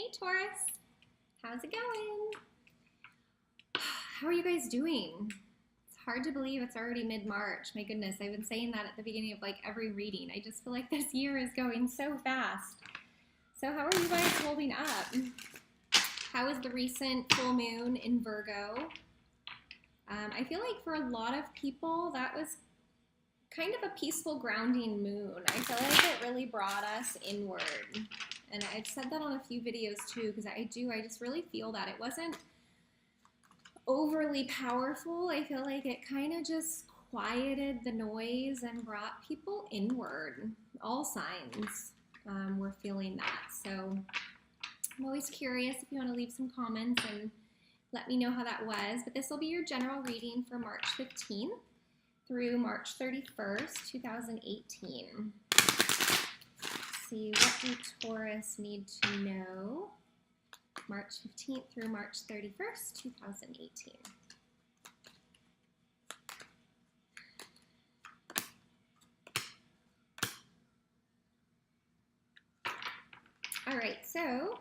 Hey Taurus, how's it going? How are you guys doing? It's hard to believe it's already mid-March. My goodness, I've been saying that at the beginning of like every reading. I just feel like this year is going so fast. So how are you guys holding up? How was the recent full moon in Virgo? I feel like for a lot of people that was kind of a peaceful grounding moon. I feel like it really brought us inward. And I've said that on a few videos too, because I just really feel that. It wasn't overly powerful. I feel like it kind of just quieted the noise and brought people inward. All signs were feeling that. So I'm always curious if you want to leave some comments and let me know how that was. But this will be your general reading for March 15th through March 31st, 2018. See, what do Taurus need to know? March 15th through March 31st, 2018. All right, so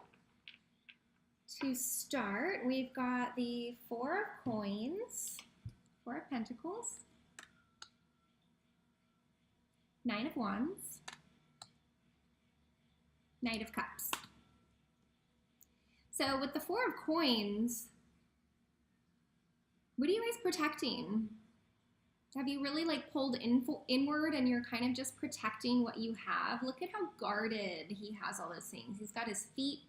to start, we've got the Four of Coins, Four of Pentacles, Nine of Wands, Knight of Cups. So with the Four of Coins, what are you guys protecting? Have you really like pulled inward and you're kind of just protecting what you have? Look at how guarded he has all those things. He's got his feet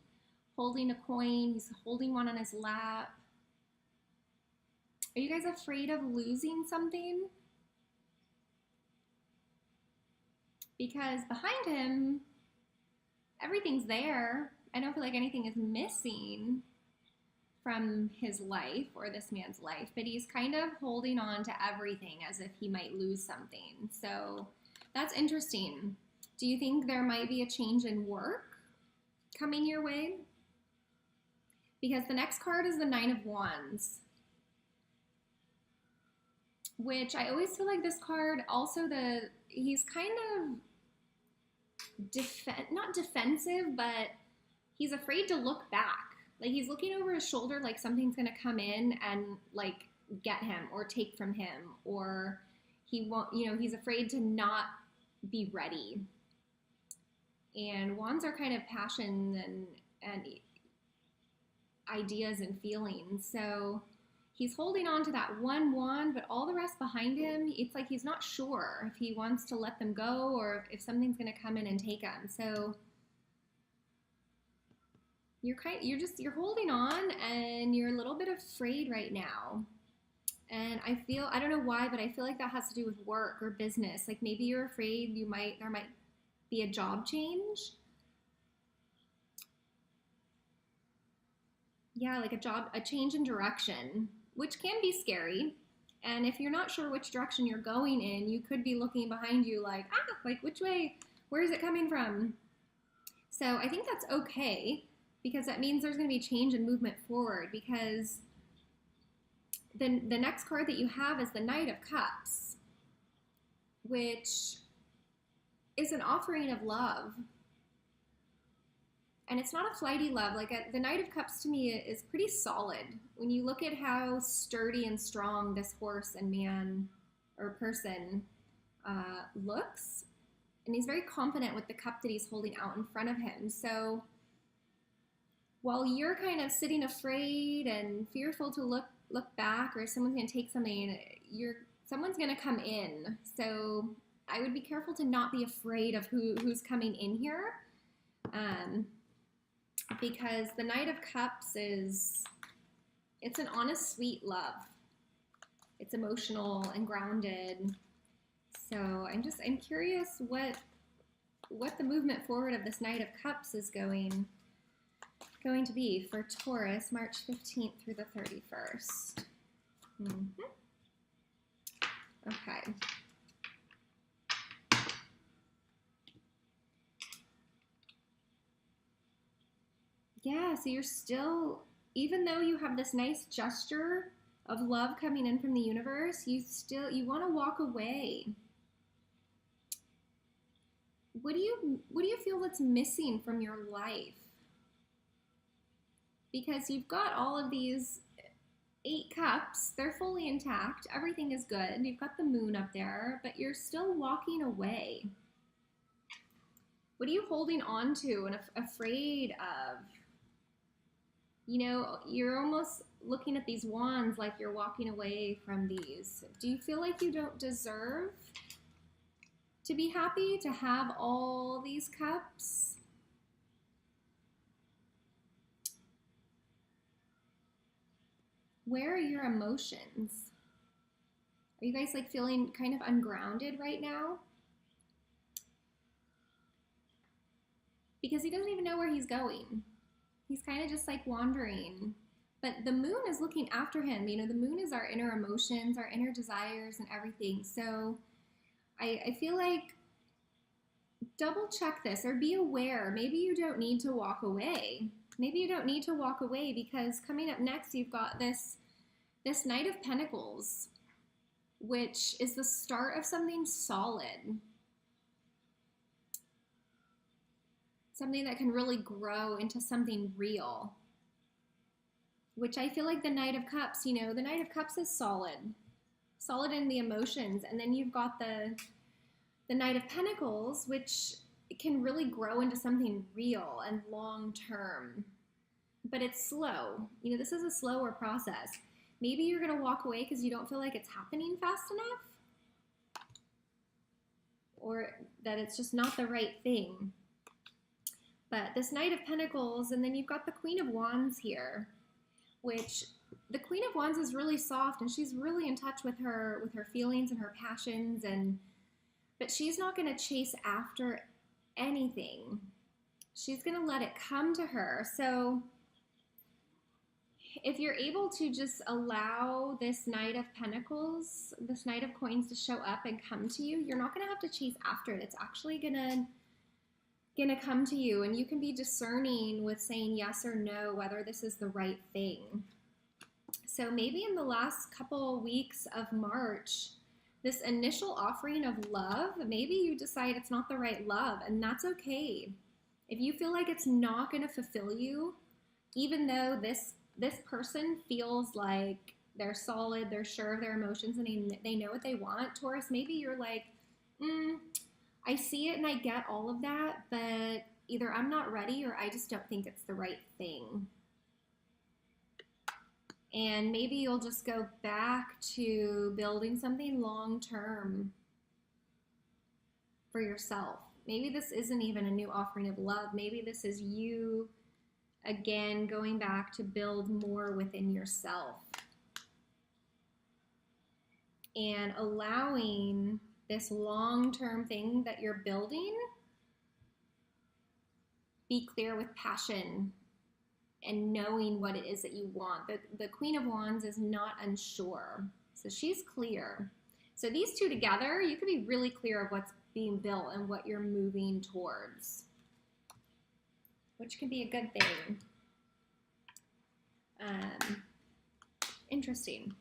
holding a coin. He's holding one on his lap. Are you guys afraid of losing something? Because behind him, everything's there. I don't feel like anything is missing from his life or this man's life, but he's kind of holding on to everything as if he might lose something. So that's interesting. Do you think there might be a change in work coming your way? Because the next card is the Nine of Wands, which I always feel like this card also he's kind of not defensive, but he's afraid to look back. Like he's looking over his shoulder like something's gonna come in and like get him or take from him, or he won't, he's afraid to not be ready. And wands are kind of passion and ideas and feelings. So he's holding on to that one wand, but all the rest behind him, it's like he's not sure if he wants to let them go or if something's gonna come in and take him. So you're holding on and you're a little bit afraid right now. And I don't know why, but I feel like that has to do with work or business. Like maybe you're afraid there might be a job change. Yeah, like a change in direction, which can be scary. And if you're not sure which direction you're going in, you could be looking behind you like which way, where is it coming from? So I think that's okay, because that means there's going to be change and movement forward, because the next card that you have is the Knight of Cups, which is an offering of love. And it's not a flighty love. Like the Knight of Cups to me is pretty solid. When you look at how sturdy and strong this horse and man or person looks, and he's very confident with the cup that he's holding out in front of him. So while you're kind of sitting afraid and fearful to look back, or someone's going to take something, someone's going to come in. So I would be careful to not be afraid of who's coming in here, because the Knight of Cups it's an honest, sweet love. It's emotional and grounded. So I'm curious what the movement forward of this Knight of Cups is going to be for Taurus, March 15th through the 31st. Okay. Yeah, so you're still, even though you have this nice gesture of love coming in from the universe, you want to walk away. What do you feel that's missing from your life? because you've got all of these 8 cups. They're fully intact. Everything is good. You've got the moon up there, but you're still walking away. What are you holding on to and afraid of? You know, you're almost looking at these wands like you're walking away from these. Do you feel like you don't deserve to be happy, to have all these cups? Where are your emotions? Are you guys like feeling kind of ungrounded right now? Because he doesn't even know where he's going. He's kind of just like wandering. But the moon is looking after him. You know, the moon is our inner emotions, our inner desires and everything. So I feel like double check this or be aware. Maybe you don't need to walk away. Maybe you don't need to walk away, because coming up next, you've got this Knight of Pentacles, which is the start of something solid. Something that can really grow into something real. Which I feel like the Knight of Cups, you know, the Knight of Cups is solid. Solid in the emotions. And then you've got the Knight of Pentacles, which can really grow into something real and long-term. But it's slow. You know, this is a slower process. Maybe you're going to walk away because you don't feel like it's happening fast enough. Or that it's just not the right thing. But this Knight of Pentacles, and then you've got the Queen of Wands here, which the Queen of Wands is really soft, and she's really in touch with her feelings and her passions, but she's not going to chase after anything. She's going to let it come to her. So if you're able to just allow this Knight of Pentacles, this Knight of Coins to show up and come to you, you're not going to have to chase after it. It's actually gonna come to you, and you can be discerning with saying yes or no whether this is the right thing. So maybe in the last couple weeks of March, this initial offering of love, maybe you decide it's not the right love, and that's okay. If you feel like it's not going to fulfill you, even though this person feels like they're solid, they're sure of their emotions, and they know what they want, Taurus, maybe you're like, I see it and I get all of that, but either I'm not ready or I just don't think it's the right thing. And maybe you'll just go back to building something long-term for yourself. Maybe this isn't even a new offering of love. Maybe this is you, again, going back to build more within yourself. And allowing this long-term thing that you're building, be clear with passion and knowing what it is that you want. The Queen of Wands is not unsure, so she's clear. So these two together, you can be really clear of what's being built and what you're moving towards, which can be a good thing. Interesting.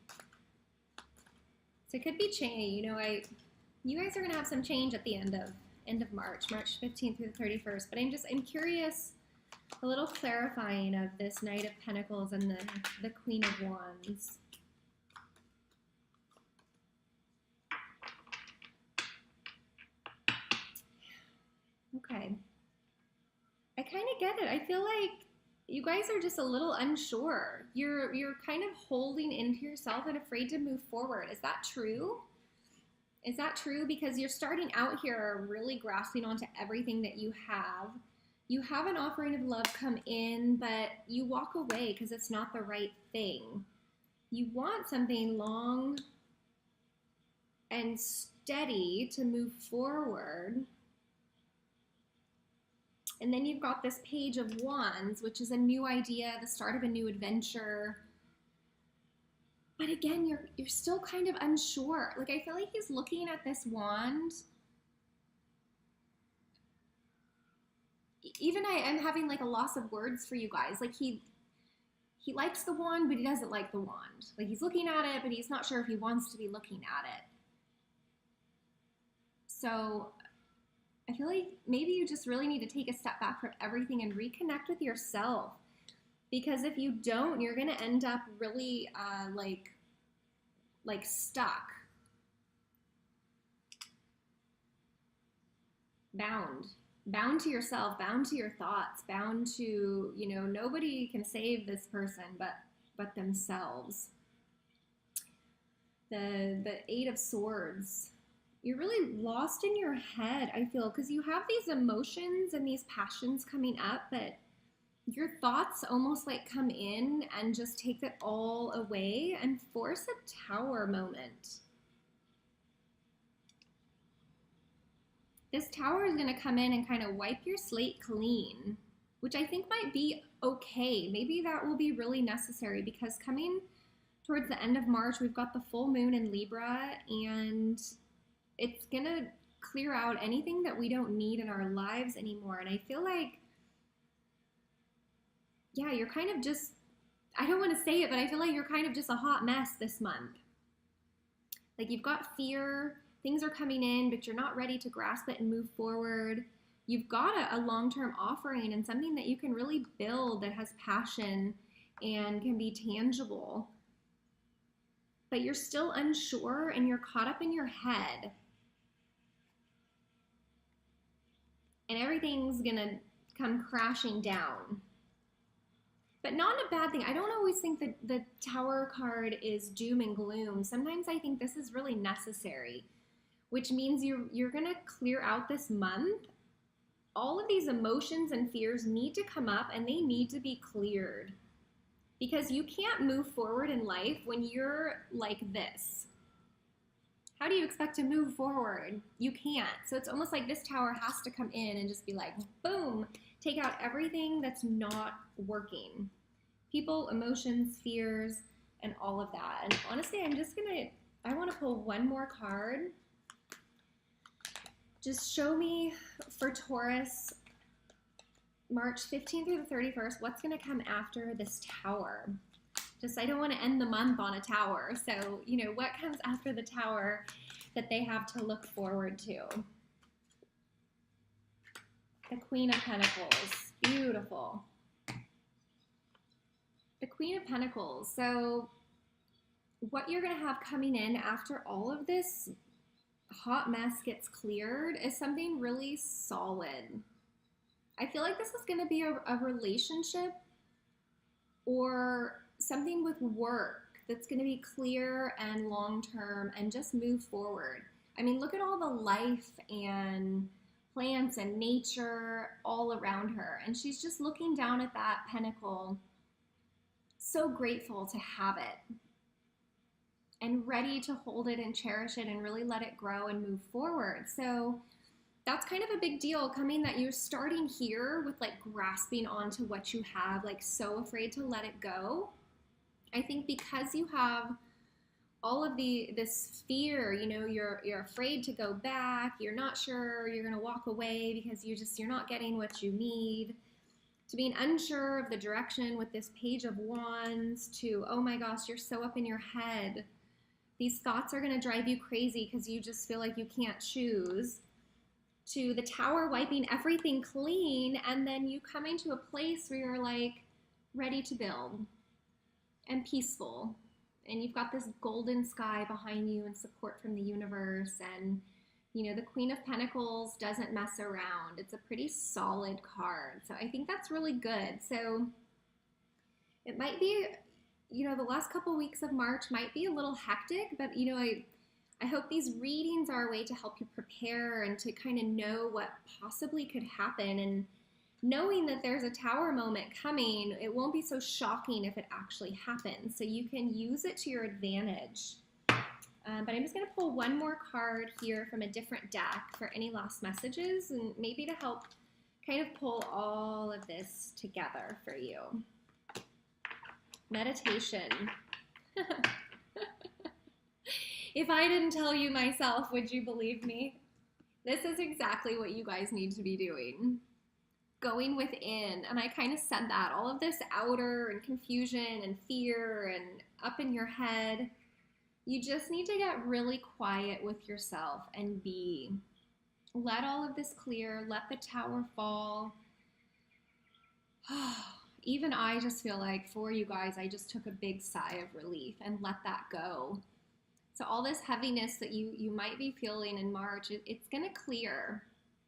So it could be change. You know, you guys are gonna have some change at the end of March 15th through the 31st. But I'm curious, a little clarifying of this Knight of Pentacles and the Queen of Wands. Okay, I kind of get it. I feel like you guys are just a little unsure. You're kind of holding into yourself and afraid to move forward. Is that true? Is that true? Because you're starting out here really grasping onto everything that you have. You have an offering of love come in, but you walk away because it's not the right thing. You want something long and steady to move forward. And then you've got this Page of Wands, which is a new idea, the start of a new adventure. But again, you're still kind of unsure. Like, I feel like he's looking at this wand. Even I'm having like a loss of words for you guys. Like he likes the wand, but he doesn't like the wand. Like, he's looking at it, but he's not sure if he wants to be looking at it. So I feel like maybe you just really need to take a step back from everything and reconnect with yourself. Because if you don't, you're going to end up really like stuck, bound to yourself, bound to your thoughts, bound to, nobody can save this person but themselves. The Eight of Swords. You're really lost in your head, I feel, because you have these emotions and these passions coming up, but your thoughts almost like come in and just take it all away and force a Tower moment. This Tower is going to come in and kind of wipe your slate clean, which I think might be okay. Maybe that will be really necessary, because coming towards the end of March, we've got the full moon in Libra, and it's going to clear out anything that we don't need in our lives anymore. And I feel like, yeah, you're kind of just, I don't want to say it, but I feel like you're kind of just a hot mess this month. Like, you've got fear, things are coming in, but you're not ready to grasp it and move forward. You've got a long-term offering and something that you can really build that has passion and can be tangible. But you're still unsure and you're caught up in your head. And everything's gonna come crashing down. But not a bad thing. I don't always think that the Tower card is doom and gloom. Sometimes I think this is really necessary, which means you're gonna clear out this month. All of these emotions and fears need to come up and they need to be cleared, because you can't move forward in life when you're like this. How do you expect to move forward? You can't. So it's almost like this Tower has to come in and just be like, boom, take out everything that's not working. People, emotions, fears, and all of that. And honestly, I want to pull one more card. Just show me for Taurus, March 15th through the 31st, what's going to come after this Tower? I don't want to end the month on a Tower. So, what comes after the Tower that they have to look forward to? The Queen of Pentacles. Beautiful. The Queen of Pentacles. So, what you're going to have coming in after all of this hot mess gets cleared is something really solid. I feel like this is going to be a relationship or something with work that's going to be clear and long-term and just move forward. I mean, look at all the life and plants and nature all around her. And she's just looking down at that pentacle, so grateful to have it and ready to hold it and cherish it and really let it grow and move forward. So that's kind of a big deal, coming that you're starting here with like grasping onto what you have, like so afraid to let it go. I think because you have all of this fear, you're afraid to go back, you're not sure you're gonna walk away because you're not getting what you need, to being unsure of the direction with this Page of Wands, to, oh my gosh, you're so up in your head. These thoughts are gonna drive you crazy because you just feel like you can't choose, to the Tower wiping everything clean, and then you coming to a place where you're like ready to build and peaceful, and you've got this golden sky behind you and support from the universe. And the Queen of Pentacles doesn't mess around. It's a pretty solid card, so I think that's really good. So it might be, the last couple weeks of March might be a little hectic, but I hope these readings are a way to help you prepare and to kind of know what possibly could happen. And knowing that there's a Tower moment coming, it won't be so shocking if it actually happens. So you can use it to your advantage. But I'm just going to pull one more card here from a different deck for any last messages, and maybe to help kind of pull all of this together for you. Meditation. If I didn't tell you myself, would you believe me? This is exactly what you guys need to be doing. Going within. And I kind of said that. All of this outer and confusion and fear and up in your head, you just need to get really quiet with yourself and be. Let all of this clear. Let the Tower fall. even I just feel like for you guys, I just took a big sigh of relief and let that go. So all this heaviness that you might be feeling in March, it's going to clear.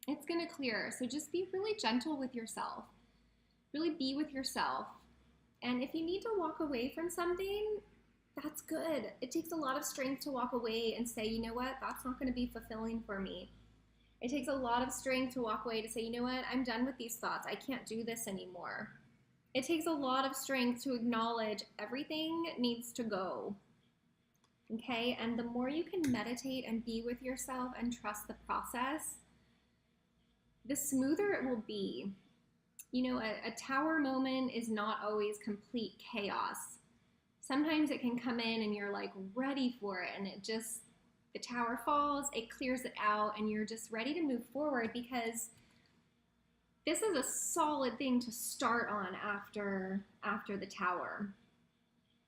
It's going to clear. So just be really gentle with yourself. Really be with yourself. And if you need to walk away from something, that's good. It takes a lot of strength to walk away and say, you know what, that's not going to be fulfilling for me. It takes a lot of strength to walk away to say, you know what, I'm done with these thoughts. I can't do this anymore. It takes a lot of strength to acknowledge everything needs to go. Okay, and the more you can meditate and be with yourself and trust the process, the smoother it will be. You know, a tower moment is not always complete chaos. Sometimes it can come in and you're like ready for it, and the tower falls, it clears it out, and you're just ready to move forward, because this is a solid thing to start on after the tower.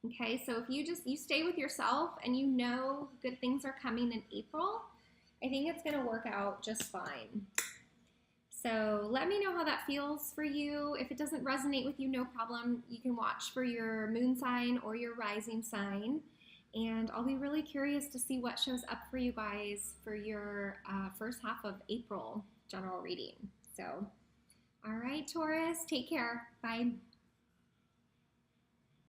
Okay, so if you stay with yourself and you know good things are coming in April, I think it's going to work out just fine. So let me know how that feels for you. If it doesn't resonate with you, no problem. You can watch for your moon sign or your rising sign. And I'll be really curious to see what shows up for you guys for your first half of April general reading. So, all right, Taurus, take care. Bye.